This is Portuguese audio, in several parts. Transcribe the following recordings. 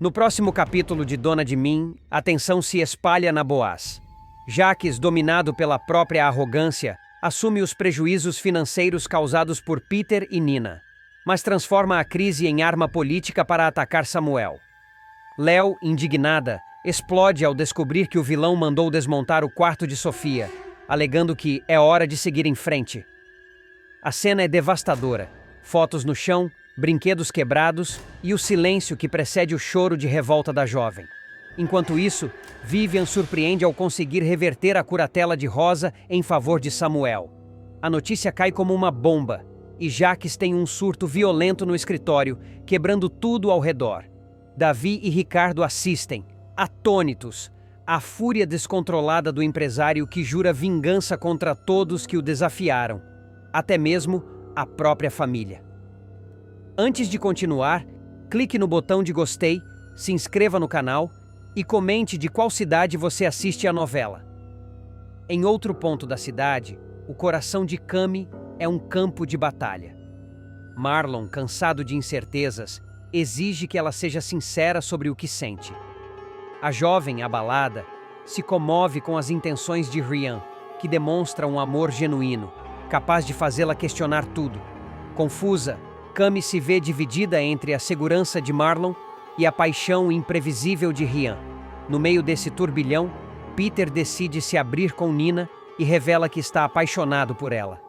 No próximo capítulo de Dona de Mim, a tensão se espalha na Boaz. Jacques, dominado pela própria arrogância, assume os prejuízos financeiros causados por Peter e Nina, mas transforma a crise em arma política para atacar Samuel. Léo, indignada, explode ao descobrir que o vilão mandou desmontar o quarto de Sofia, alegando que é hora de seguir em frente. A cena é devastadora. Fotos no chão, brinquedos quebrados e o silêncio que precede o choro de revolta da jovem. Enquanto isso, Vivian surpreende ao conseguir reverter a curatela de Rosa em favor de Samuel. A notícia cai como uma bomba e Jacques tem um surto violento no escritório, quebrando tudo ao redor. Davi e Ricardo assistem, atônitos, à fúria descontrolada do empresário que jura vingança contra todos que o desafiaram, até mesmo a própria família. Antes de continuar, clique no botão de gostei, se inscreva no canal e comente de qual cidade você assiste a novela. Em outro ponto da cidade, o coração de Cami é um campo de batalha. Marlon, cansado de incertezas, exige que ela seja sincera sobre o que sente. A jovem, abalada, se comove com as intenções de Rian, que demonstra um amor genuíno, capaz de fazê-la questionar tudo. Confusa, Cami se vê dividida entre a segurança de Marlon e a paixão imprevisível de Rian. No meio desse turbilhão, Peter decide se abrir com Nina e revela que está apaixonado por ela.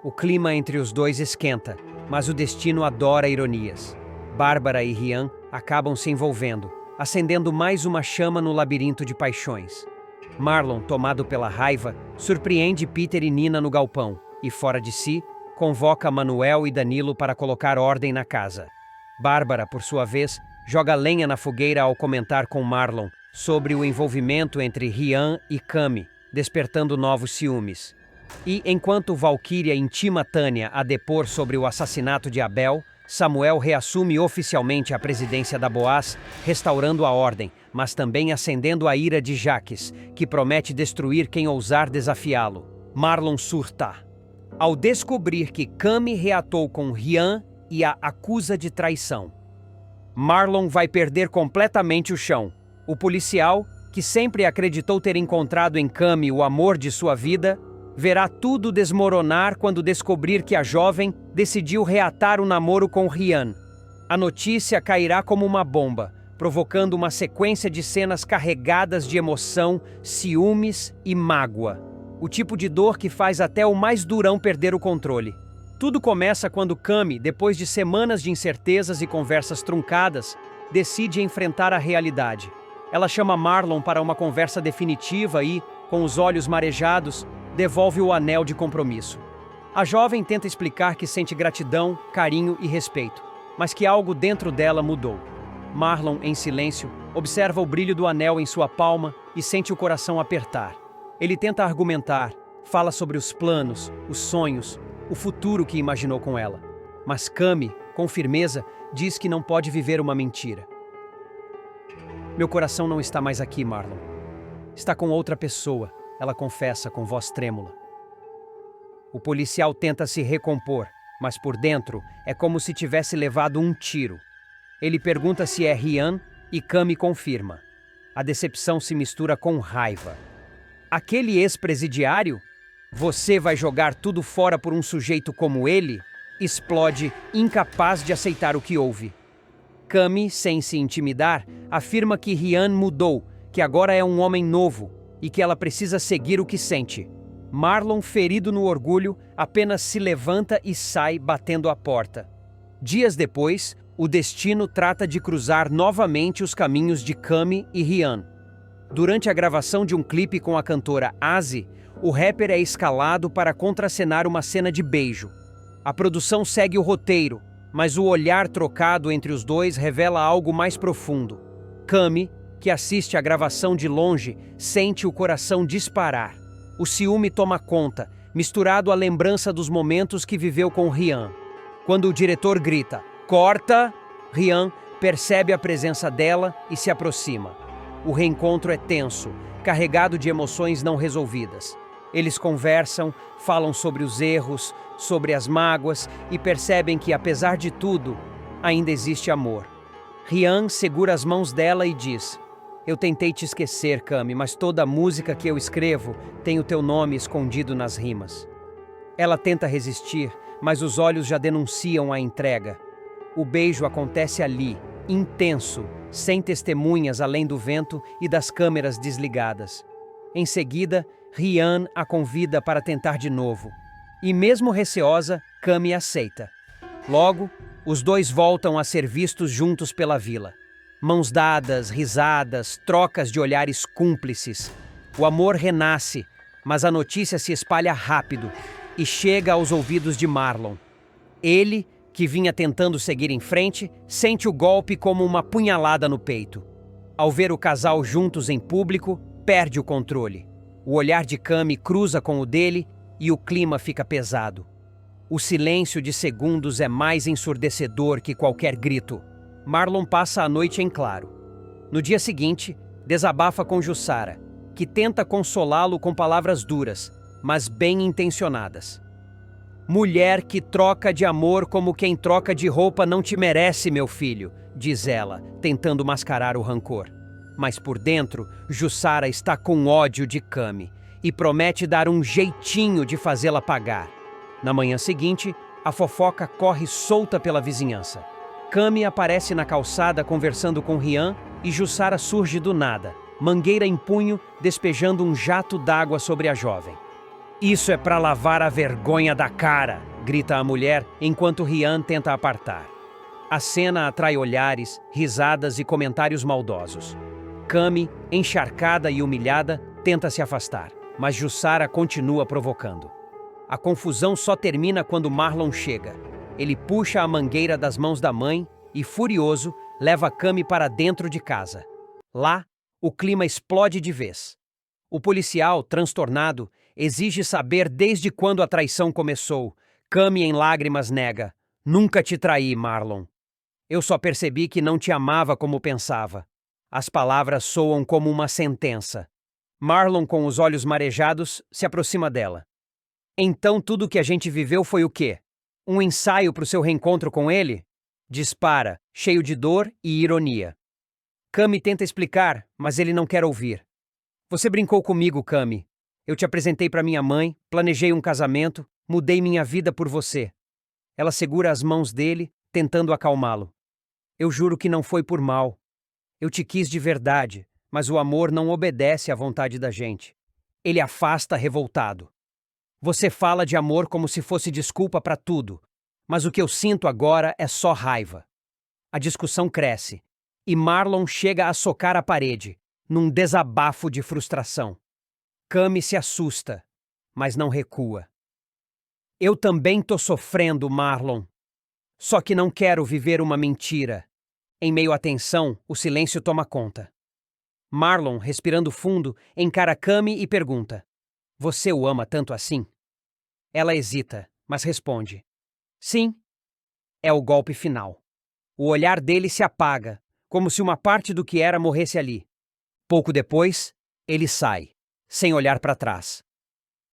O clima entre os dois esquenta, mas o destino adora ironias. Bárbara e Rian acabam se envolvendo, acendendo mais uma chama no labirinto de paixões. Marlon, tomado pela raiva, surpreende Peter e Nina no galpão e, fora de si, convoca Manuel e Danilo para colocar ordem na casa. Bárbara, por sua vez, joga lenha na fogueira ao comentar com Marlon sobre o envolvimento entre Rian e Cami, despertando novos ciúmes. E, enquanto Valquíria intima Tânia a depor sobre o assassinato de Abel, Samuel reassume oficialmente a presidência da Boaz, restaurando a ordem, mas também acendendo a ira de Jacques, que promete destruir quem ousar desafiá-lo. Marlon surta ao descobrir que Cami reatou com Rian e a acusa de traição. Marlon vai perder completamente o chão. O policial, que sempre acreditou ter encontrado em Cami o amor de sua vida, verá tudo desmoronar quando descobrir que a jovem decidiu reatar o namoro com Rian. A notícia cairá como uma bomba, provocando uma sequência de cenas carregadas de emoção, ciúmes e mágoa. O tipo de dor que faz até o mais durão perder o controle. Tudo começa quando Cami, depois de semanas de incertezas e conversas truncadas, decide enfrentar a realidade. Ela chama Marlon para uma conversa definitiva e, com os olhos marejados, devolve o anel de compromisso. A jovem tenta explicar que sente gratidão, carinho e respeito, mas que algo dentro dela mudou. Marlon, em silêncio, observa o brilho do anel em sua palma e sente o coração apertar. Ele tenta argumentar, fala sobre os planos, os sonhos, o futuro que imaginou com ela. Mas Cami, com firmeza, diz que não pode viver uma mentira. Meu coração não está mais aqui, Marlon. Está com outra pessoa, ela confessa com voz trêmula. O policial tenta se recompor, mas por dentro é como se tivesse levado um tiro. Ele pergunta se é Rian e Cami confirma. A decepção se mistura com raiva. Aquele ex-presidiário? Você vai jogar tudo fora por um sujeito como ele? Explode, incapaz de aceitar o que ouve. Cami, sem se intimidar, afirma que Rian mudou, que agora é um homem novo e que ela precisa seguir o que sente. Marlon, ferido no orgulho, apenas se levanta e sai batendo a porta. Dias depois, o destino trata de cruzar novamente os caminhos de Cami e Rian. Durante a gravação de um clipe com a cantora Asi, o rapper é escalado para contracenar uma cena de beijo. A produção segue o roteiro, mas o olhar trocado entre os dois revela algo mais profundo. Cami, que assiste a gravação de longe, sente o coração disparar. O ciúme toma conta, misturado à lembrança dos momentos que viveu com Rian. Quando o diretor grita, "Corta!", Rian percebe a presença dela e se aproxima. O reencontro é tenso, carregado de emoções não resolvidas. Eles conversam, falam sobre os erros, sobre as mágoas e percebem que, apesar de tudo, ainda existe amor. Rian segura as mãos dela e diz: Eu tentei te esquecer, Cami, mas toda a música que eu escrevo tem o teu nome escondido nas rimas. Ela tenta resistir, mas os olhos já denunciam a entrega. O beijo acontece ali, intenso, sem testemunhas além do vento e das câmeras desligadas. Em seguida, Rian a convida para tentar de novo. E mesmo receosa, Cami aceita. Logo, os dois voltam a ser vistos juntos pela vila. Mãos dadas, risadas, trocas de olhares cúmplices. O amor renasce, mas a notícia se espalha rápido e chega aos ouvidos de Marlon. Ele, que vinha tentando seguir em frente, sente o golpe como uma punhalada no peito. Ao ver o casal juntos em público, perde o controle. O olhar de Cami cruza com o dele e o clima fica pesado. O silêncio de segundos é mais ensurdecedor que qualquer grito. Marlon passa a noite em claro. No dia seguinte, desabafa com Jussara, que tenta consolá-lo com palavras duras, mas bem intencionadas. Mulher que troca de amor como quem troca de roupa não te merece, meu filho, diz ela, tentando mascarar o rancor. Mas por dentro, Jussara está com ódio de Cami e promete dar um jeitinho de fazê-la pagar. Na manhã seguinte, a fofoca corre solta pela vizinhança. Cami aparece na calçada conversando com Rian e Jussara surge do nada, mangueira em punho, despejando um jato d'água sobre a jovem. Isso é para lavar a vergonha da cara, grita a mulher enquanto Rian tenta apartar. A cena atrai olhares, risadas e comentários maldosos. Cami, encharcada e humilhada, tenta se afastar, mas Jussara continua provocando. A confusão só termina quando Marlon chega. Ele puxa a mangueira das mãos da mãe e, furioso, leva Cami para dentro de casa. Lá, o clima explode de vez. O policial, transtornado, exige saber desde quando a traição começou. Cami, em lágrimas, nega. Nunca te traí, Marlon. Eu só percebi que não te amava como pensava. As palavras soam como uma sentença. Marlon, com os olhos marejados, se aproxima dela. Então tudo que a gente viveu foi o quê? Um ensaio para o seu reencontro com ele? Dispara, cheio de dor e ironia. Cami tenta explicar, mas ele não quer ouvir. Você brincou comigo, Cami. Eu te apresentei para minha mãe, planejei um casamento, mudei minha vida por você. Ela segura as mãos dele, tentando acalmá-lo. Eu juro que não foi por mal. Eu te quis de verdade, mas o amor não obedece à vontade da gente. Ele afasta revoltado. Você fala de amor como se fosse desculpa para tudo, mas o que eu sinto agora é só raiva. A discussão cresce, e Marlon chega a socar a parede, num desabafo de frustração. Cami se assusta, mas não recua. Eu também tô sofrendo, Marlon. Só que não quero viver uma mentira. Em meio à tensão, o silêncio toma conta. Marlon, respirando fundo, encara Cami e pergunta: Você o ama tanto assim? Ela hesita, mas responde: Sim. É o golpe final. O olhar dele se apaga, como se uma parte do que era morresse ali. Pouco depois, ele sai, sem olhar para trás.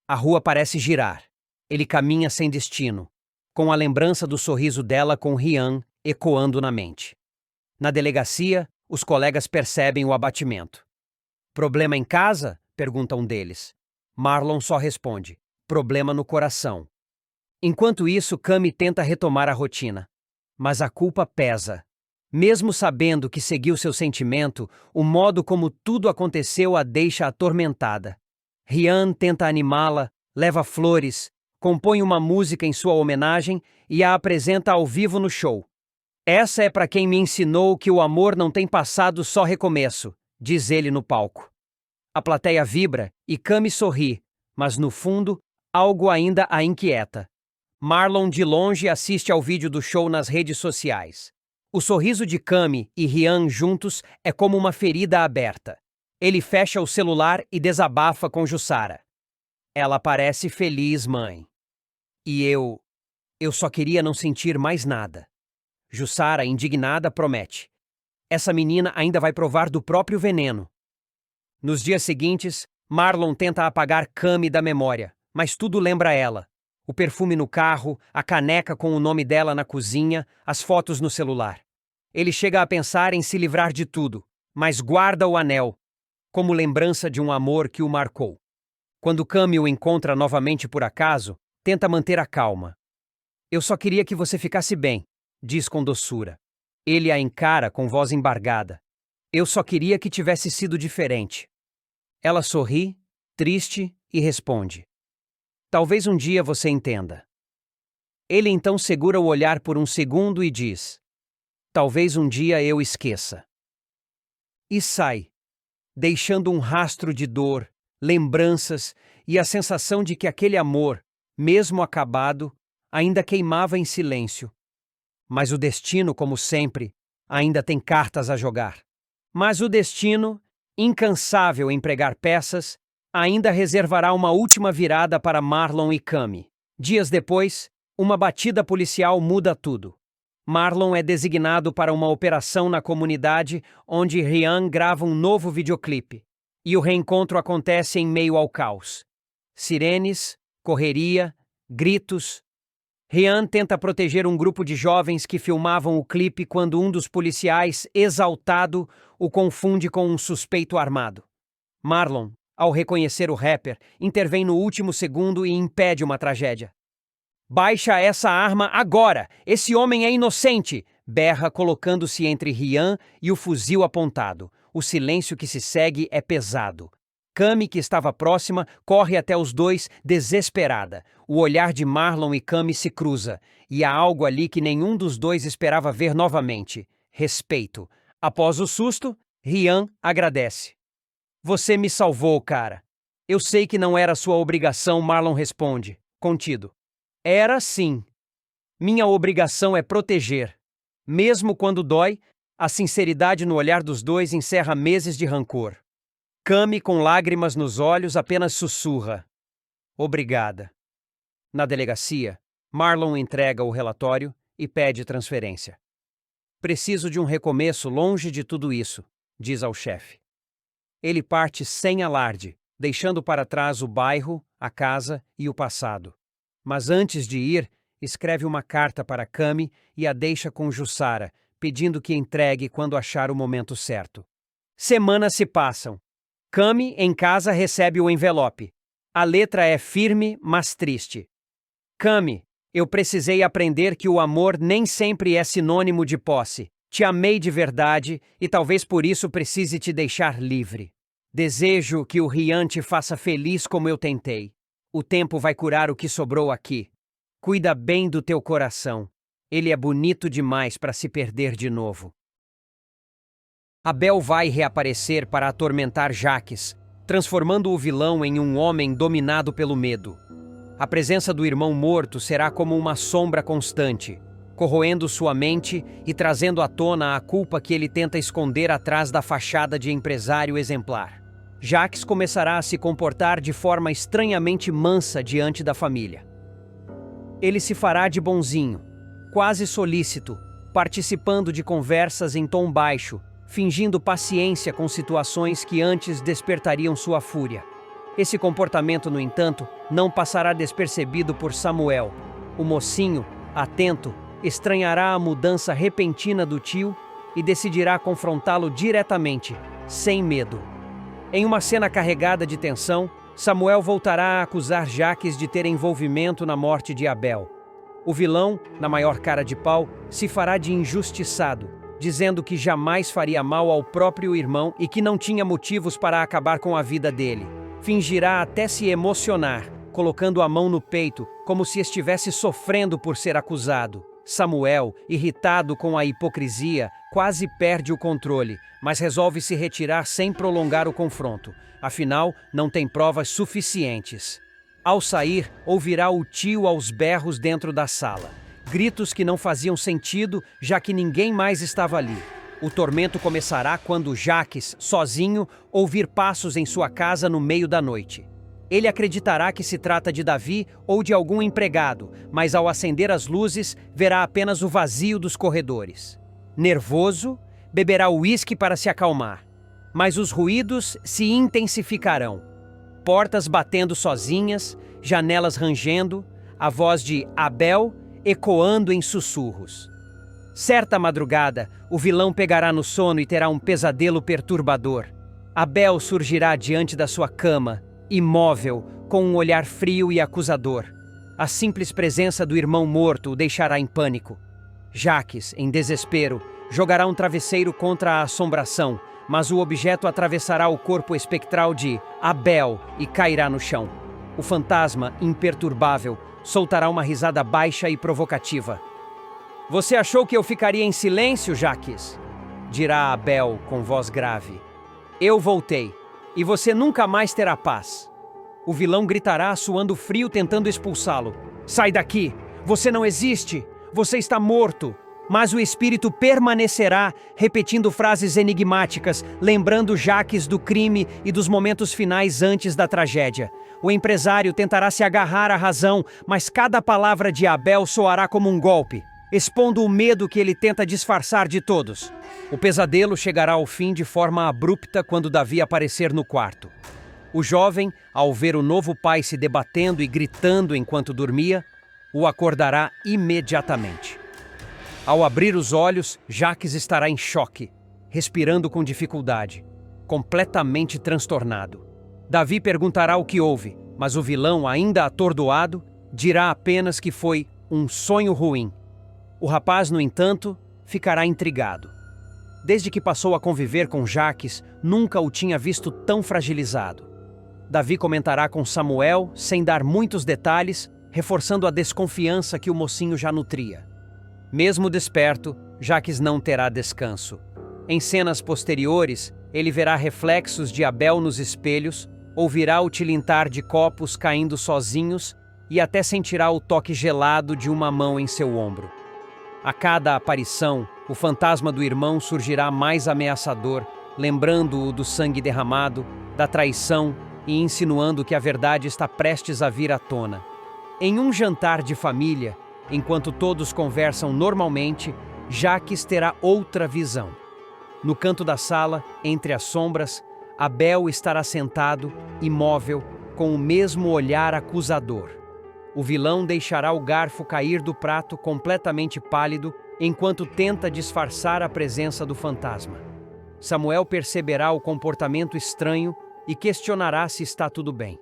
A rua parece girar. Ele caminha sem destino, com a lembrança do sorriso dela com Rian ecoando na mente. Na delegacia, os colegas percebem o abatimento. Problema em casa? Pergunta um deles. Marlon só responde: problema no coração. Enquanto isso, Cami tenta retomar a rotina. Mas a culpa pesa. Mesmo sabendo que seguiu seu sentimento, o modo como tudo aconteceu a deixa atormentada. Rian tenta animá-la, leva flores, compõe uma música em sua homenagem e a apresenta ao vivo no show. Essa é para quem me ensinou que o amor não tem passado, só recomeço, diz ele no palco. A plateia vibra e Cami sorri, mas no fundo, algo ainda a inquieta. Marlon de longe assiste ao vídeo do show nas redes sociais. O sorriso de Cami e Rian juntos é como uma ferida aberta. Ele fecha o celular e desabafa com Jussara. Ela parece feliz, mãe. E eu só queria não sentir mais nada. Jussara, indignada, promete: essa menina ainda vai provar do próprio veneno. Nos dias seguintes, Marlon tenta apagar Cami da memória, mas tudo lembra ela. O perfume no carro, a caneca com o nome dela na cozinha, as fotos no celular. Ele chega a pensar em se livrar de tudo, mas guarda o anel, como lembrança de um amor que o marcou. Quando Cami o encontra novamente por acaso, tenta manter a calma. Eu só queria que você ficasse bem, diz com doçura. Ele a encara com voz embargada. Eu só queria que tivesse sido diferente. Ela sorri, triste, e responde. Talvez um dia você entenda. Ele então segura o olhar por um segundo e diz. Talvez um dia eu esqueça. E sai, deixando um rastro de dor, lembranças e a sensação de que aquele amor, mesmo acabado, ainda queimava em silêncio. Mas o destino, como sempre, ainda tem cartas a jogar. Mas o destino, incansável em pregar peças, ainda reservará uma última virada para Marlon e Cami. Dias depois, uma batida policial muda tudo. Marlon é designado para uma operação na comunidade onde Rian grava um novo videoclipe. E o reencontro acontece em meio ao caos. Sirenes, correria, gritos. Rian tenta proteger um grupo de jovens que filmavam o clipe quando um dos policiais, exaltado, o confunde com um suspeito armado. Marlon, ao reconhecer o rapper, intervém no último segundo e impede uma tragédia. Baixa essa arma agora! Esse homem é inocente! Berra colocando-se entre Rian e o fuzil apontado. O silêncio que se segue é pesado. Cami, que estava próxima, corre até os dois, desesperada. O olhar de Marlon e Cami se cruza, e há algo ali que nenhum dos dois esperava ver novamente. Respeito. Após o susto, Rian agradece. Você me salvou, cara. Eu sei que não era sua obrigação, Marlon responde, contido. Era sim. Minha obrigação é proteger. Mesmo quando dói, a sinceridade no olhar dos dois encerra meses de rancor. Cami, com lágrimas nos olhos, apenas sussurra. Obrigada. Na delegacia, Marlon entrega o relatório e pede transferência. Preciso de um recomeço longe de tudo isso, diz ao chefe. Ele parte sem alarde, deixando para trás o bairro, a casa e o passado. Mas antes de ir, escreve uma carta para Cami e a deixa com Jussara, pedindo que entregue quando achar o momento certo. Semanas se passam. Cami, em casa, recebe o envelope. A letra é firme, mas triste. Cami, eu precisei aprender que o amor nem sempre é sinônimo de posse. Te amei de verdade e talvez por isso precise te deixar livre. Desejo que o Rian te faça feliz como eu tentei. O tempo vai curar o que sobrou aqui. Cuida bem do teu coração. Ele é bonito demais para se perder de novo. Abel vai reaparecer para atormentar Jaques, transformando o vilão em um homem dominado pelo medo. A presença do irmão morto será como uma sombra constante, corroendo sua mente e trazendo à tona a culpa que ele tenta esconder atrás da fachada de empresário exemplar. Jaques começará a se comportar de forma estranhamente mansa diante da família. Ele se fará de bonzinho, quase solícito, participando de conversas em tom baixo, fingindo paciência com situações que antes despertariam sua fúria. Esse comportamento, no entanto, não passará despercebido por Samuel. O mocinho, atento, estranhará a mudança repentina do tio e decidirá confrontá-lo diretamente, sem medo. Em uma cena carregada de tensão, Samuel voltará a acusar Jaques de ter envolvimento na morte de Abel. O vilão, na maior cara de pau, se fará de injustiçado, dizendo que jamais faria mal ao próprio irmão e que não tinha motivos para acabar com a vida dele. Fingirá até se emocionar, colocando a mão no peito, como se estivesse sofrendo por ser acusado. Samuel, irritado com a hipocrisia, quase perde o controle, mas resolve se retirar sem prolongar o confronto. Afinal, não tem provas suficientes. Ao sair, ouvirá o tio aos berros dentro da sala. Gritos que não faziam sentido, já que ninguém mais estava ali. O tormento começará quando Jaques, sozinho, ouvir passos em sua casa no meio da noite. Ele acreditará que se trata de Davi ou de algum empregado, mas ao acender as luzes, verá apenas o vazio dos corredores. Nervoso, beberá uísque para se acalmar. Mas os ruídos se intensificarão. Portas batendo sozinhas, janelas rangendo, a voz de Abel ecoando em sussurros. Certa madrugada, o vilão pegará no sono e terá um pesadelo perturbador. Abel surgirá diante da sua cama, imóvel, com um olhar frio e acusador. A simples presença do irmão morto o deixará em pânico. Jacques, em desespero, jogará um travesseiro contra a assombração, mas o objeto atravessará o corpo espectral de Abel e cairá no chão. O fantasma, imperturbável, soltará uma risada baixa e provocativa. "Você achou que eu ficaria em silêncio, Jacques?" dirá Abel com voz grave. "Eu voltei, e você nunca mais terá paz." O vilão gritará, suando frio, tentando expulsá-lo. "Sai daqui! Você não existe! Você está morto!" Mas o espírito permanecerá, repetindo frases enigmáticas, lembrando Jacques do crime e dos momentos finais antes da tragédia. O empresário tentará se agarrar à razão, mas cada palavra de Abel soará como um golpe, expondo o medo que ele tenta disfarçar de todos. O pesadelo chegará ao fim de forma abrupta quando Davi aparecer no quarto. O jovem, ao ver o novo pai se debatendo e gritando enquanto dormia, o acordará imediatamente. Ao abrir os olhos, Jacques estará em choque, respirando com dificuldade, completamente transtornado. Davi perguntará o que houve, mas o vilão, ainda atordoado, dirá apenas que foi um sonho ruim. O rapaz, no entanto, ficará intrigado. Desde que passou a conviver com Jacques, nunca o tinha visto tão fragilizado. Davi comentará com Samuel, sem dar muitos detalhes, reforçando a desconfiança que o mocinho já nutria. Mesmo desperto, Jacques não terá descanso. Em cenas posteriores, ele verá reflexos de Abel nos espelhos, ouvirá o tilintar de copos caindo sozinhos e até sentirá o toque gelado de uma mão em seu ombro. A cada aparição, o fantasma do irmão surgirá mais ameaçador, lembrando-o do sangue derramado, da traição e insinuando que a verdade está prestes a vir à tona. Em um jantar de família, enquanto todos conversam normalmente, Jacques terá outra visão. No canto da sala, entre as sombras, Abel estará sentado, imóvel, com o mesmo olhar acusador. O vilão deixará o garfo cair do prato completamente pálido, enquanto tenta disfarçar a presença do fantasma. Samuel perceberá o comportamento estranho e questionará se está tudo bem.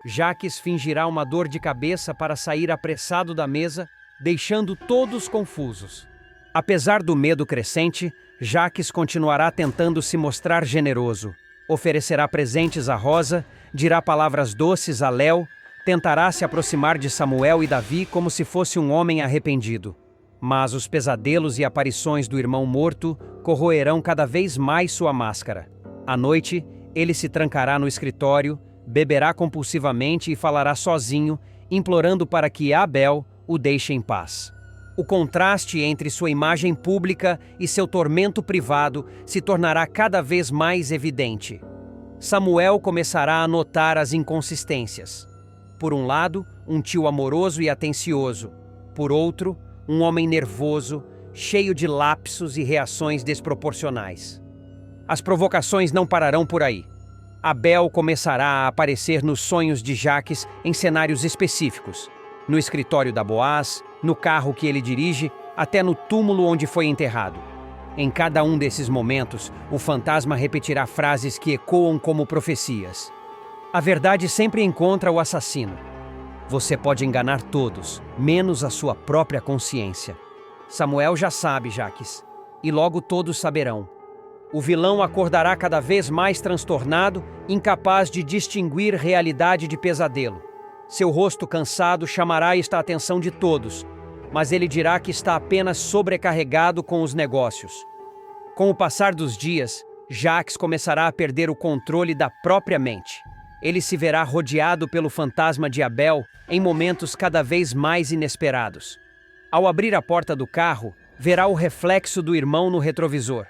Jacques fingirá uma dor de cabeça para sair apressado da mesa, deixando todos confusos. Apesar do medo crescente, Jacques continuará tentando se mostrar generoso. Oferecerá presentes a Rosa, dirá palavras doces a Léo, tentará se aproximar de Samuel e Davi como se fosse um homem arrependido. Mas os pesadelos e aparições do irmão morto corroerão cada vez mais sua máscara. À noite, ele se trancará no escritório, beberá compulsivamente e falará sozinho, implorando para que Abel o deixe em paz. O contraste entre sua imagem pública e seu tormento privado se tornará cada vez mais evidente. Samuel começará a notar as inconsistências. Por um lado, um tio amoroso e atencioso. Por outro, um homem nervoso, cheio de lapsos e reações desproporcionais. As provocações não pararão por aí. Abel começará a aparecer nos sonhos de Jacques em cenários específicos. No escritório da Boaz, no carro que ele dirige, até no túmulo onde foi enterrado. Em cada um desses momentos, o fantasma repetirá frases que ecoam como profecias. A verdade sempre encontra o assassino. Você pode enganar todos, menos a sua própria consciência. Samuel já sabe, Jacques, e logo todos saberão. O vilão acordará cada vez mais transtornado, incapaz de distinguir realidade de pesadelo. Seu rosto cansado chamará esta atenção de todos, mas ele dirá que está apenas sobrecarregado com os negócios. Com o passar dos dias, Jacques começará a perder o controle da própria mente. Ele se verá rodeado pelo fantasma de Abel em momentos cada vez mais inesperados. Ao abrir a porta do carro, verá o reflexo do irmão no retrovisor.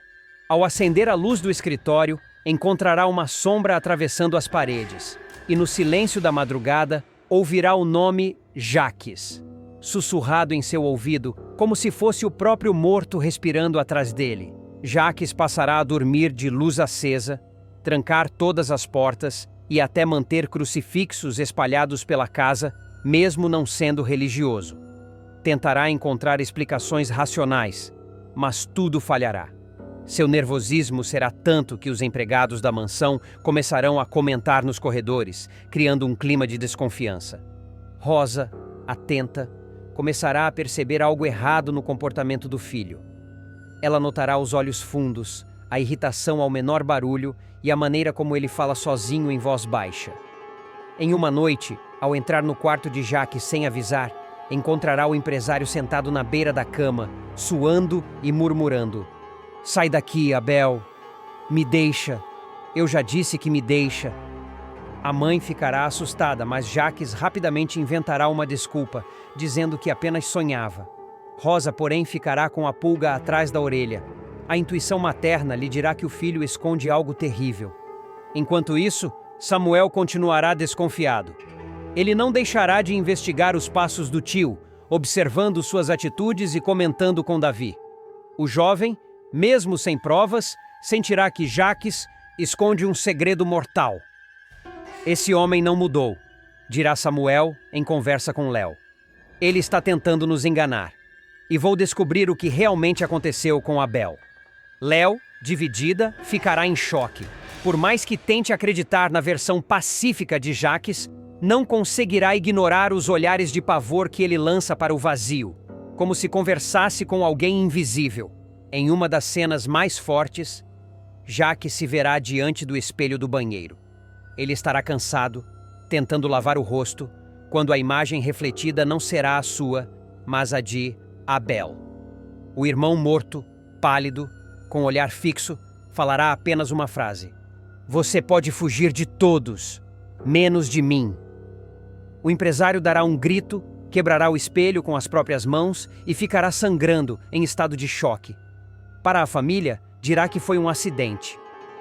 Ao acender a luz do escritório, encontrará uma sombra atravessando as paredes. E no silêncio da madrugada, ouvirá o nome Jacques, sussurrado em seu ouvido, como se fosse o próprio morto respirando atrás dele. Jacques passará a dormir de luz acesa, trancar todas as portas e até manter crucifixos espalhados pela casa, mesmo não sendo religioso. Tentará encontrar explicações racionais, mas tudo falhará. Seu nervosismo será tanto que os empregados da mansão começarão a comentar nos corredores, criando um clima de desconfiança. Rosa, atenta, começará a perceber algo errado no comportamento do filho. Ela notará os olhos fundos, a irritação ao menor barulho e a maneira como ele fala sozinho em voz baixa. Em uma noite, ao entrar no quarto de Jacques sem avisar, encontrará o empresário sentado na beira da cama, suando e murmurando: "Sai daqui, Abel. Me deixa. Eu já disse que me deixa." A mãe ficará assustada, mas Jacques rapidamente inventará uma desculpa, dizendo que apenas sonhava. Rosa, porém, ficará com a pulga atrás da orelha. A intuição materna lhe dirá que o filho esconde algo terrível. Enquanto isso, Samuel continuará desconfiado. Ele não deixará de investigar os passos do tio, observando suas atitudes e comentando com Davi. O jovem, mesmo sem provas, sentirá que Jacques esconde um segredo mortal. "Esse homem não mudou", dirá Samuel em conversa com Léo. "Ele está tentando nos enganar. E vou descobrir o que realmente aconteceu com Abel." Léo, dividida, ficará em choque. Por mais que tente acreditar na versão pacífica de Jacques, não conseguirá ignorar os olhares de pavor que ele lança para o vazio, como se conversasse com alguém invisível. Em uma das cenas mais fortes, Jacques se verá diante do espelho do banheiro. Ele estará cansado, tentando lavar o rosto, quando a imagem refletida não será a sua, mas a de Abel. O irmão morto, pálido, com olhar fixo, falará apenas uma frase: "Você pode fugir de todos, menos de mim." O empresário dará um grito, quebrará o espelho com as próprias mãos e ficará sangrando em estado de choque. Para a família, dirá que foi um acidente,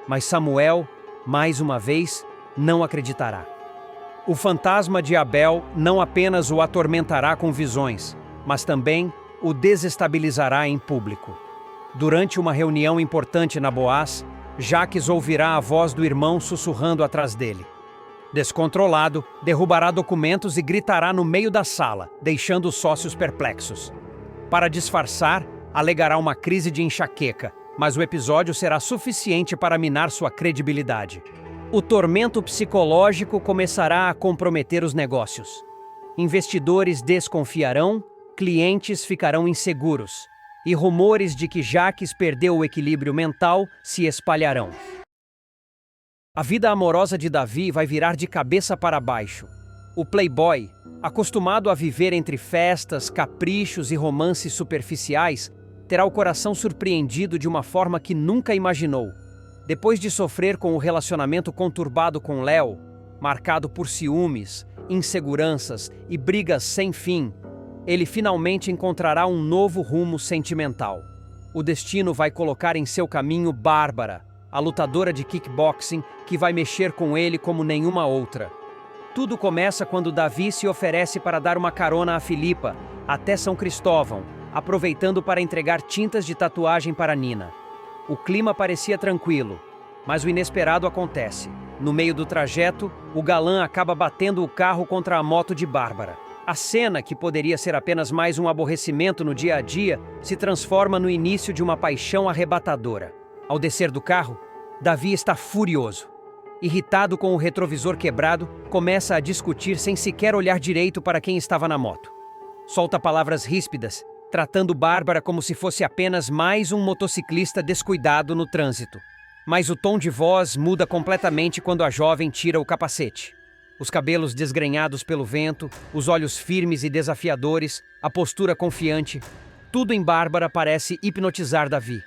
mas Samuel, mais uma vez, não acreditará. O fantasma de Abel não apenas o atormentará com visões, mas também o desestabilizará em público. Durante uma reunião importante na Boaz, Jacques ouvirá a voz do irmão sussurrando atrás dele. Descontrolado, derrubará documentos e gritará no meio da sala, deixando os sócios perplexos. Para disfarçar, alegará uma crise de enxaqueca, mas o episódio será suficiente para minar sua credibilidade. O tormento psicológico começará a comprometer os negócios. Investidores desconfiarão, clientes ficarão inseguros, e rumores de que Jacques perdeu o equilíbrio mental se espalharão. A vida amorosa de Davi vai virar de cabeça para baixo. O playboy, acostumado a viver entre festas, caprichos e romances superficiais, terá o coração surpreendido de uma forma que nunca imaginou. Depois de sofrer com o relacionamento conturbado com Léo, marcado por ciúmes, inseguranças e brigas sem fim, ele finalmente encontrará um novo rumo sentimental. O destino vai colocar em seu caminho Bárbara, a lutadora de kickboxing que vai mexer com ele como nenhuma outra. Tudo começa quando Davi se oferece para dar uma carona a Filipa, até São Cristóvão, aproveitando para entregar tintas de tatuagem para Nina. O clima parecia tranquilo, mas o inesperado acontece. No meio do trajeto, o galã acaba batendo o carro contra a moto de Bárbara. A cena, que poderia ser apenas mais um aborrecimento no dia a dia, se transforma no início de uma paixão arrebatadora. Ao descer do carro, Davi está furioso. Irritado com o retrovisor quebrado, começa a discutir sem sequer olhar direito para quem estava na moto. Solta palavras ríspidas, tratando Bárbara como se fosse apenas mais um motociclista descuidado no trânsito. Mas o tom de voz muda completamente quando a jovem tira o capacete. Os cabelos desgrenhados pelo vento, os olhos firmes e desafiadores, a postura confiante, tudo em Bárbara parece hipnotizar Davi.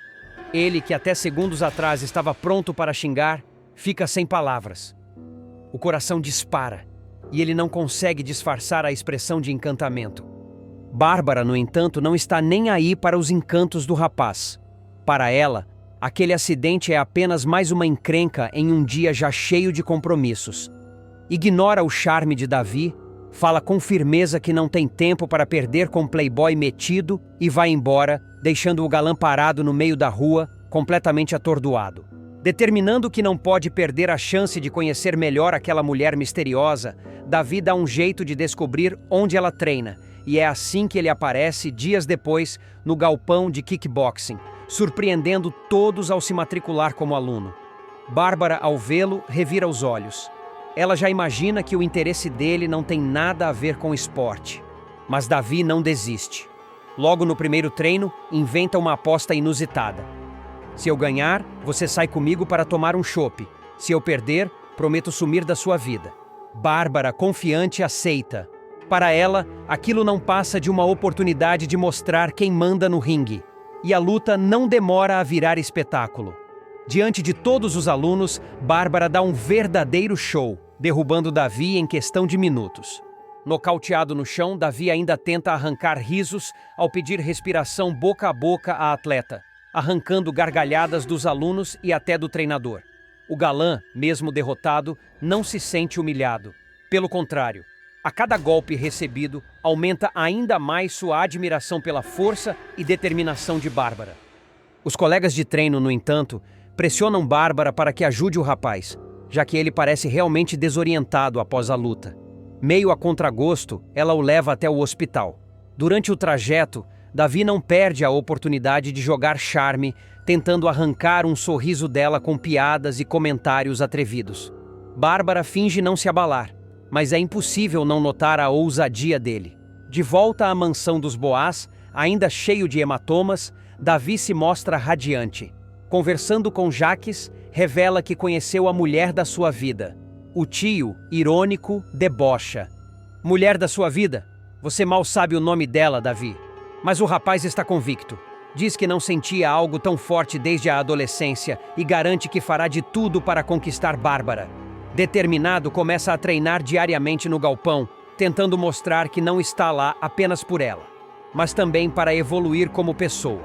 Ele, que até segundos atrás estava pronto para xingar, fica sem palavras. O coração dispara e ele não consegue disfarçar a expressão de encantamento. Bárbara, no entanto, não está nem aí para os encantos do rapaz. Para ela, aquele acidente é apenas mais uma encrenca em um dia já cheio de compromissos. Ignora o charme de Davi, fala com firmeza que não tem tempo para perder com o playboy metido e vai embora, deixando o galã parado no meio da rua, completamente atordoado. Determinando que não pode perder a chance de conhecer melhor aquela mulher misteriosa, Davi dá um jeito de descobrir onde ela treina e é assim que ele aparece dias depois no galpão de kickboxing, surpreendendo todos ao se matricular como aluno. Bárbara, ao vê-lo, revira os olhos. Ela já imagina que o interesse dele não tem nada a ver com esporte. Mas Davi não desiste. Logo no primeiro treino, inventa uma aposta inusitada. Se eu ganhar, você sai comigo para tomar um chopp. Se eu perder, prometo sumir da sua vida. Bárbara, confiante, aceita. Para ela, aquilo não passa de uma oportunidade de mostrar quem manda no ringue. E a luta não demora a virar espetáculo. Diante de todos os alunos, Bárbara dá um verdadeiro show, derrubando Davi em questão de minutos. Nocauteado no chão, Davi ainda tenta arrancar risos ao pedir respiração boca a boca à atleta, arrancando gargalhadas dos alunos e até do treinador. O galã, mesmo derrotado, não se sente humilhado. Pelo contrário, a cada golpe recebido, aumenta ainda mais sua admiração pela força e determinação de Bárbara. Os colegas de treino, no entanto, pressionam Bárbara para que ajude o rapaz, já que ele parece realmente desorientado após a luta. Meio a contragosto, ela o leva até o hospital. Durante o trajeto, Davi não perde a oportunidade de jogar charme, tentando arrancar um sorriso dela com piadas e comentários atrevidos. Bárbara finge não se abalar, mas é impossível não notar a ousadia dele. De volta à mansão dos Boaz, ainda cheio de hematomas, Davi se mostra radiante. Conversando com Jaques, revela que conheceu a mulher da sua vida. O tio, irônico, debocha. Mulher da sua vida? Você mal sabe o nome dela, Davi. Mas o rapaz está convicto. Diz que não sentia algo tão forte desde a adolescência e garante que fará de tudo para conquistar Bárbara. Determinado, começa a treinar diariamente no galpão, tentando mostrar que não está lá apenas por ela, mas também para evoluir como pessoa.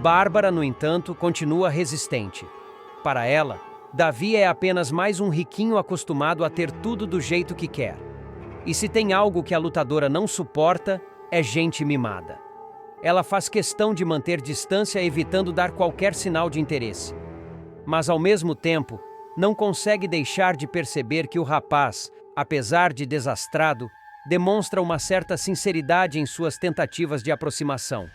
Bárbara, no entanto, continua resistente. Para ela, Davi é apenas mais um riquinho acostumado a ter tudo do jeito que quer. E se tem algo que a lutadora não suporta, é gente mimada. Ela faz questão de manter distância, evitando dar qualquer sinal de interesse. Mas, ao mesmo tempo, não consegue deixar de perceber que o rapaz, apesar de desastrado, demonstra uma certa sinceridade em suas tentativas de aproximação.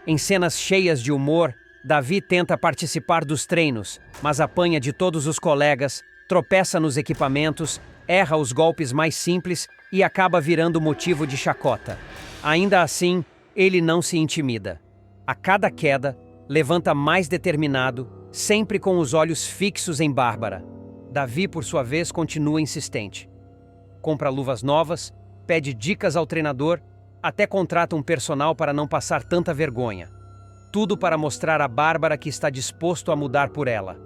Em cenas cheias de humor, Davi tenta participar dos treinos, mas apanha de todos os colegas, tropeça nos equipamentos, erra os golpes mais simples e acaba virando motivo de chacota. Ainda assim, ele não se intimida. A cada queda, levanta mais determinado, sempre com os olhos fixos em Bárbara. Davi, por sua vez, continua insistente. Compra luvas novas, pede dicas ao treinador, até contrata um personal para não passar tanta vergonha. Tudo para mostrar a Bárbara que está disposto a mudar por ela.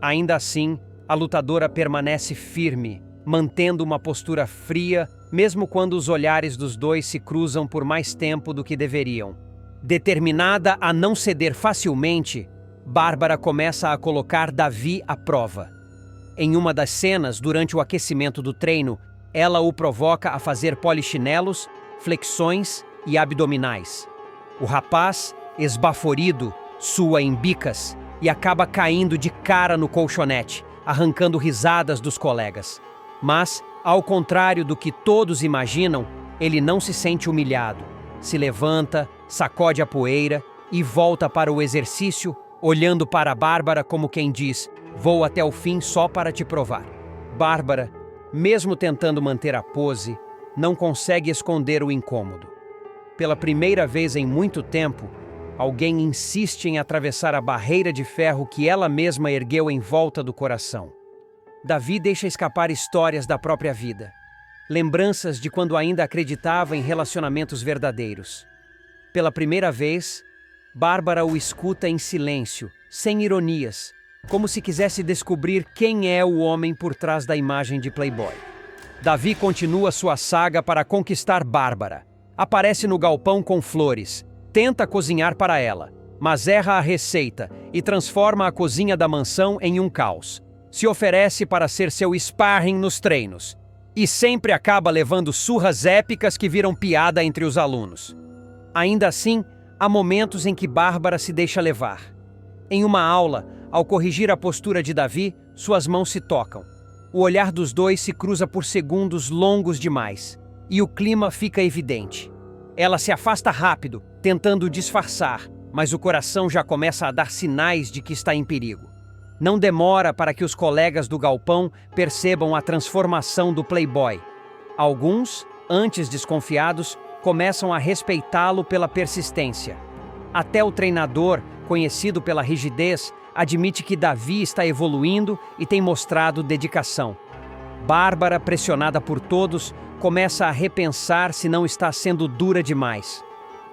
Ainda assim, a lutadora permanece firme, mantendo uma postura fria, mesmo quando os olhares dos dois se cruzam por mais tempo do que deveriam. Determinada a não ceder facilmente, Bárbara começa a colocar Davi à prova. Em uma das cenas, durante o aquecimento do treino, ela o provoca a fazer polichinelos, flexões e abdominais. O rapaz, esbaforido, sua em bicas e acaba caindo de cara no colchonete, arrancando risadas dos colegas. Mas, ao contrário do que todos imaginam, ele não se sente humilhado. Se levanta, sacode a poeira e volta para o exercício, olhando para Bárbara como quem diz: "Vou até o fim só para te provar." Bárbara, mesmo tentando manter a pose, não consegue esconder o incômodo. Pela primeira vez em muito tempo, alguém insiste em atravessar a barreira de ferro que ela mesma ergueu em volta do coração. Davi deixa escapar histórias da própria vida, lembranças de quando ainda acreditava em relacionamentos verdadeiros. Pela primeira vez, Bárbara o escuta em silêncio, sem ironias, como se quisesse descobrir quem é o homem por trás da imagem de Playboy. Davi continua sua saga para conquistar Bárbara. Aparece no galpão com flores, tenta cozinhar para ela, mas erra a receita e transforma a cozinha da mansão em um caos. Se oferece para ser seu sparring nos treinos e sempre acaba levando surras épicas que viram piada entre os alunos. Ainda assim, há momentos em que Bárbara se deixa levar. Em uma aula, ao corrigir a postura de Davi, suas mãos se tocam. O olhar dos dois se cruza por segundos longos demais, e o clima fica evidente. Ela se afasta rápido, tentando disfarçar, mas o coração já começa a dar sinais de que está em perigo. Não demora para que os colegas do galpão percebam a transformação do playboy. Alguns, antes desconfiados, começam a respeitá-lo pela persistência. Até o treinador, conhecido pela rigidez, admite que Davi está evoluindo e tem mostrado dedicação. Bárbara, pressionada por todos, começa a repensar se não está sendo dura demais.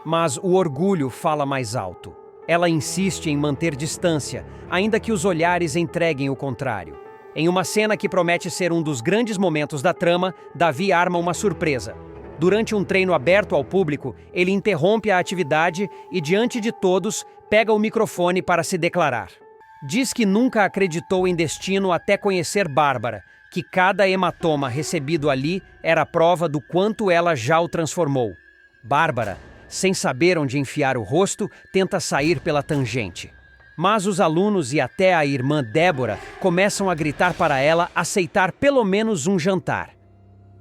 Mas o orgulho fala mais alto. Ela insiste em manter distância, ainda que os olhares entreguem o contrário. Em uma cena que promete ser um dos grandes momentos da trama, Davi arma uma surpresa. Durante um treino aberto ao público, ele interrompe a atividade e, diante de todos, pega o microfone para se declarar. Diz que nunca acreditou em destino até conhecer Bárbara, que cada hematoma recebido ali era prova do quanto ela já o transformou. Bárbara, sem saber onde enfiar o rosto, tenta sair pela tangente. Mas os alunos e até a irmã Débora começam a gritar para ela aceitar pelo menos um jantar.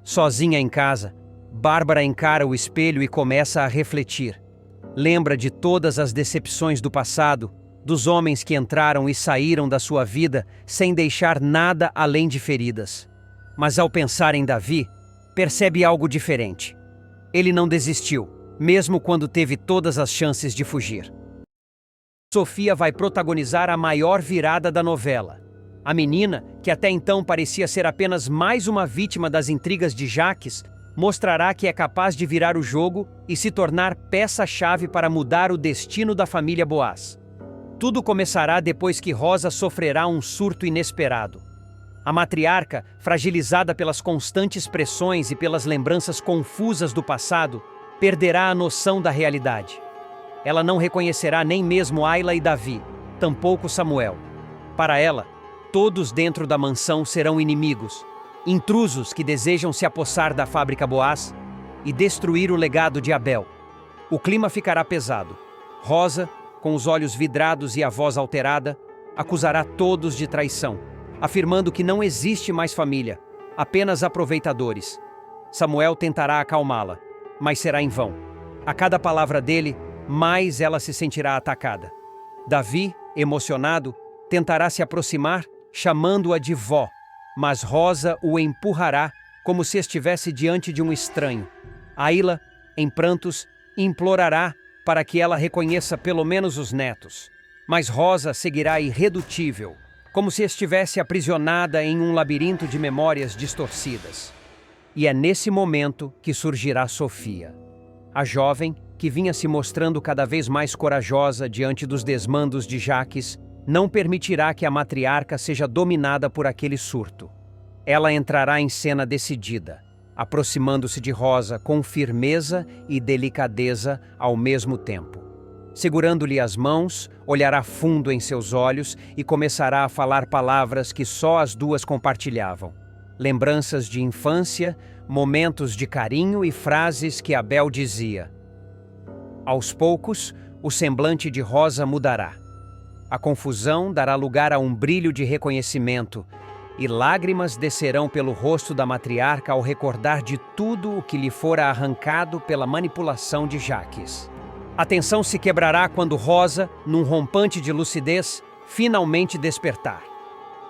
Sozinha em casa, Bárbara encara o espelho e começa a refletir. Lembra de todas as decepções do passado, dos homens que entraram e saíram da sua vida sem deixar nada além de feridas. Mas ao pensar em Davi, percebe algo diferente. Ele não desistiu, mesmo quando teve todas as chances de fugir. Sofia vai protagonizar a maior virada da novela. A menina, que até então parecia ser apenas mais uma vítima das intrigas de Jaques, mostrará que é capaz de virar o jogo e se tornar peça-chave para mudar o destino da família Boaz. Tudo começará depois que Rosa sofrerá um surto inesperado. A matriarca, fragilizada pelas constantes pressões e pelas lembranças confusas do passado, perderá a noção da realidade. Ela não reconhecerá nem mesmo Ayla e Davi, tampouco Samuel. Para ela, todos dentro da mansão serão inimigos, intrusos que desejam se apossar da fábrica Boaz e destruir o legado de Abel. O clima ficará pesado. Rosa, com os olhos vidrados e a voz alterada, acusará todos de traição, afirmando que não existe mais família, apenas aproveitadores. Samuel tentará acalmá-la, mas será em vão. A cada palavra dele, mais ela se sentirá atacada. Davi, emocionado, tentará se aproximar, chamando-a de vó, mas Rosa o empurrará como se estivesse diante de um estranho. Ayla, em prantos, implorará para que ela reconheça pelo menos os netos. Mas Rosa seguirá irredutível, como se estivesse aprisionada em um labirinto de memórias distorcidas. E é nesse momento que surgirá Sofia. A jovem, que vinha se mostrando cada vez mais corajosa diante dos desmandos de Jaques, não permitirá que a matriarca seja dominada por aquele surto. Ela entrará em cena decidida, aproximando-se de Rosa com firmeza e delicadeza ao mesmo tempo. Segurando-lhe as mãos, olhará fundo em seus olhos e começará a falar palavras que só as duas compartilhavam. Lembranças de infância, momentos de carinho e frases que Abel dizia. Aos poucos, o semblante de Rosa mudará. A confusão dará lugar a um brilho de reconhecimento, e lágrimas descerão pelo rosto da matriarca ao recordar de tudo o que lhe fora arrancado pela manipulação de Jaques. A tensão se quebrará quando Rosa, num rompante de lucidez, finalmente despertar.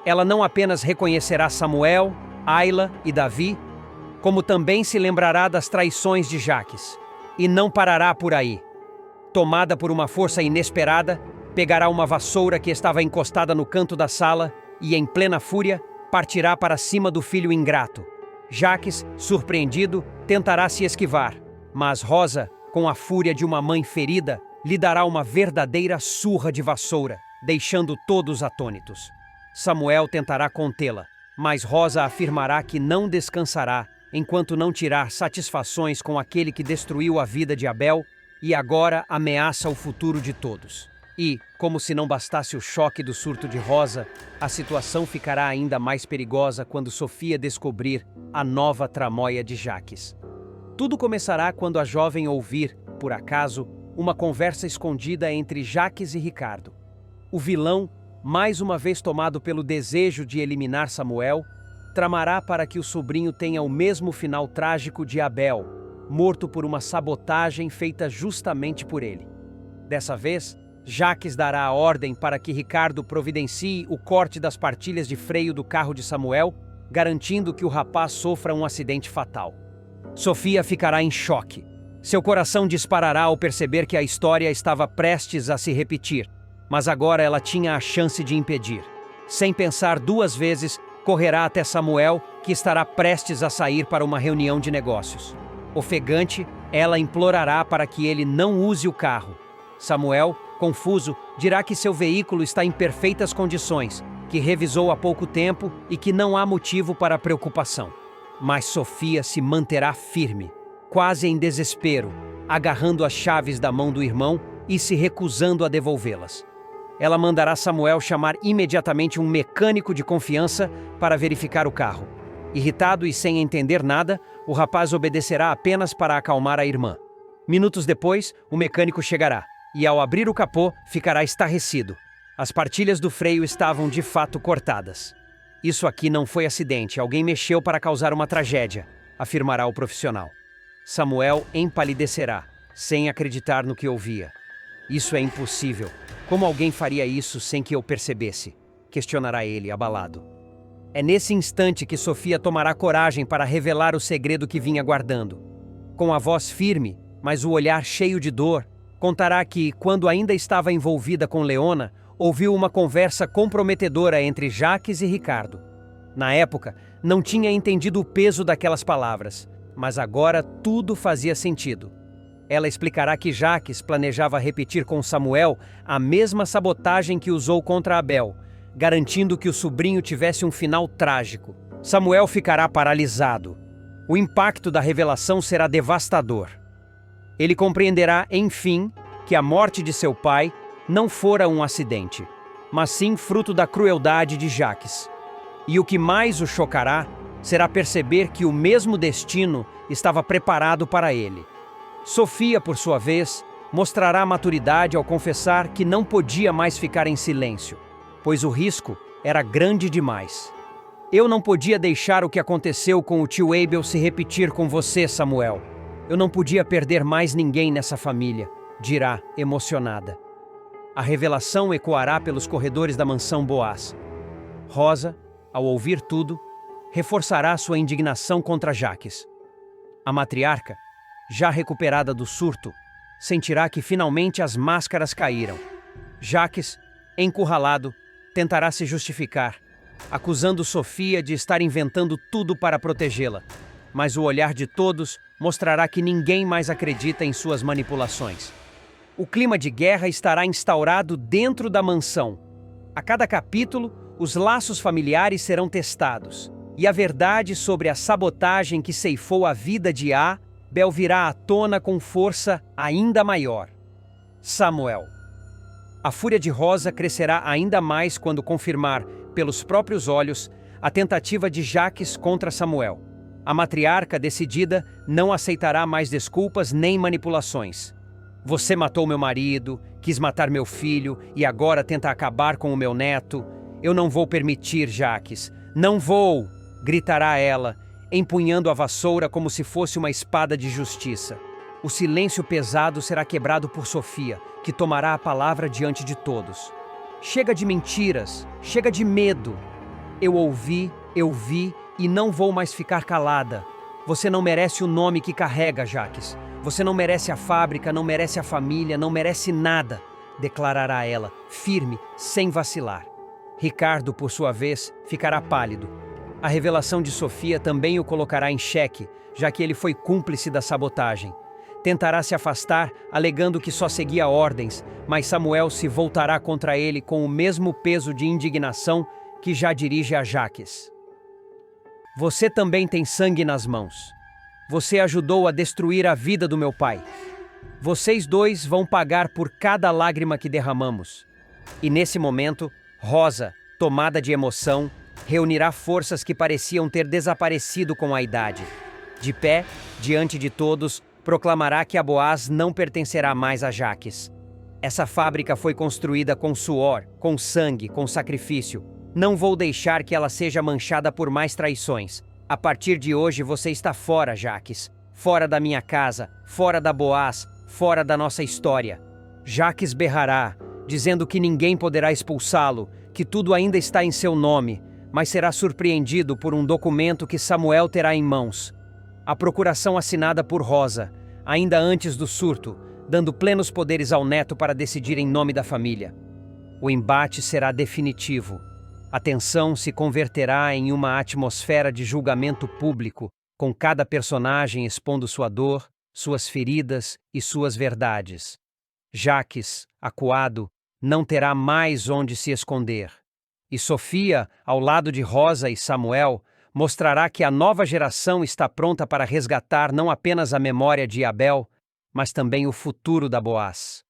Ela não apenas reconhecerá Samuel, Ayla e Davi, como também se lembrará das traições de Jaques. E não parará por aí. Tomada por uma força inesperada, pegará uma vassoura que estava encostada no canto da sala e, em plena fúria, partirá para cima do filho ingrato. Jaques, surpreendido, tentará se esquivar, mas Rosa, com a fúria de uma mãe ferida, lhe dará uma verdadeira surra de vassoura, deixando todos atônitos. Samuel tentará contê-la, mas Rosa afirmará que não descansará enquanto não tirar satisfações com aquele que destruiu a vida de Abel e agora ameaça o futuro de todos. E, como se não bastasse o choque do surto de Rosa, a situação ficará ainda mais perigosa quando Sofia descobrir a nova tramóia de Jaques. Tudo começará quando a jovem ouvir, por acaso, uma conversa escondida entre Jaques e Ricardo. O vilão, mais uma vez tomado pelo desejo de eliminar Samuel, tramará para que o sobrinho tenha o mesmo final trágico de Abel, morto por uma sabotagem feita justamente por ele. Dessa vez, Jaques dará a ordem para que Ricardo providencie o corte das partilhas de freio do carro de Samuel, garantindo que o rapaz sofra um acidente fatal. Sofia ficará em choque. Seu coração disparará ao perceber que a história estava prestes a se repetir, mas agora ela tinha a chance de impedir. Sem pensar duas vezes, correrá até Samuel, que estará prestes a sair para uma reunião de negócios. Ofegante, ela implorará para que ele não use o carro. Samuel, confuso, dirá que seu veículo está em perfeitas condições, que revisou há pouco tempo e que não há motivo para preocupação. Mas Sofia se manterá firme, quase em desespero, agarrando as chaves da mão do irmão e se recusando a devolvê-las. Ela mandará Samuel chamar imediatamente um mecânico de confiança para verificar o carro. Irritado e sem entender nada, o rapaz obedecerá apenas para acalmar a irmã. Minutos depois, o mecânico chegará e, ao abrir o capô, ficará estarrecido. As partilhas do freio estavam de fato cortadas. Isso aqui não foi acidente, alguém mexeu para causar uma tragédia, afirmará o profissional. Samuel empalidecerá, sem acreditar no que ouvia. Isso é impossível. Como alguém faria isso sem que eu percebesse? Questionará ele, abalado. É nesse instante que Sofia tomará coragem para revelar o segredo que vinha guardando. Com a voz firme, mas o olhar cheio de dor, contará que, quando ainda estava envolvida com Leona, ouviu uma conversa comprometedora entre Jaques e Ricardo. Na época, não tinha entendido o peso daquelas palavras, mas agora tudo fazia sentido. Ela explicará que Jaques planejava repetir com Samuel a mesma sabotagem que usou contra Abel, garantindo que o sobrinho tivesse um final trágico. Samuel ficará paralisado. O impacto da revelação será devastador. Ele compreenderá, enfim, que a morte de seu pai não fora um acidente, mas sim fruto da crueldade de Jaques. E o que mais o chocará será perceber que o mesmo destino estava preparado para ele. Sofia, por sua vez, mostrará maturidade ao confessar que não podia mais ficar em silêncio, pois o risco era grande demais. Eu não podia deixar o que aconteceu com o tio Abel se repetir com você, Samuel. Eu não podia perder mais ninguém nessa família, dirá, emocionada. A revelação ecoará pelos corredores da mansão Boaz. Rosa, ao ouvir tudo, reforçará sua indignação contra Jaques. A matriarca, já recuperada do surto, sentirá que finalmente as máscaras caíram. Jaques, encurralado, tentará se justificar, acusando Sofia de estar inventando tudo para protegê-la. Mas o olhar de todos mostrará que ninguém mais acredita em suas manipulações. O clima de guerra estará instaurado dentro da mansão. A cada capítulo, os laços familiares serão testados, e a verdade sobre a sabotagem que ceifou a vida de Abel virá à tona com força ainda maior. Samuel. A fúria de Rosa crescerá ainda mais quando confirmar, pelos próprios olhos, a tentativa de Jaques contra Samuel. A matriarca, decidida, não aceitará mais desculpas nem manipulações. Você matou meu marido, quis matar meu filho e agora tenta acabar com o meu neto. Eu não vou permitir, Jaques. Não vou! Gritará ela, empunhando a vassoura como se fosse uma espada de justiça. O silêncio pesado será quebrado por Sofia, que tomará a palavra diante de todos. Chega de mentiras, chega de medo. Eu vi e não vou mais ficar calada. Você não merece o nome que carrega, Jaques. Você não merece a fábrica, não merece a família, não merece nada, declarará ela, firme, sem vacilar. Ricardo, por sua vez, ficará pálido. A revelação de Sofia também o colocará em xeque, já que ele foi cúmplice da sabotagem. Tentará se afastar, alegando que só seguia ordens, mas Samuel se voltará contra ele com o mesmo peso de indignação que já dirige a Jaques. Você também tem sangue nas mãos. Você ajudou a destruir a vida do meu pai. Vocês dois vão pagar por cada lágrima que derramamos. E nesse momento, Rosa, tomada de emoção, reunirá forças que pareciam ter desaparecido com a idade. De pé, diante de todos, proclamará que a Boaz não pertencerá mais a Jaques. Essa fábrica foi construída com suor, com sangue, com sacrifício. Não vou deixar que ela seja manchada por mais traições. A partir de hoje você está fora, Jaques. fora da minha casa, fora da Boaz, fora da nossa história. Jaques berrará, dizendo que ninguém poderá expulsá-lo, que tudo ainda está em seu nome, mas será surpreendido por um documento que Samuel terá em mãos. A procuração assinada por Rosa, ainda antes do surto, dando plenos poderes ao neto para decidir em nome da família. O embate será definitivo. A tensão se converterá em uma atmosfera de julgamento público, com cada personagem expondo sua dor, suas feridas e suas verdades. Jaques, acuado, não terá mais onde se esconder. E Sofia, ao lado de Rosa e Samuel, mostrará que a nova geração está pronta para resgatar não apenas a memória de Abel, mas também o futuro da Boaz.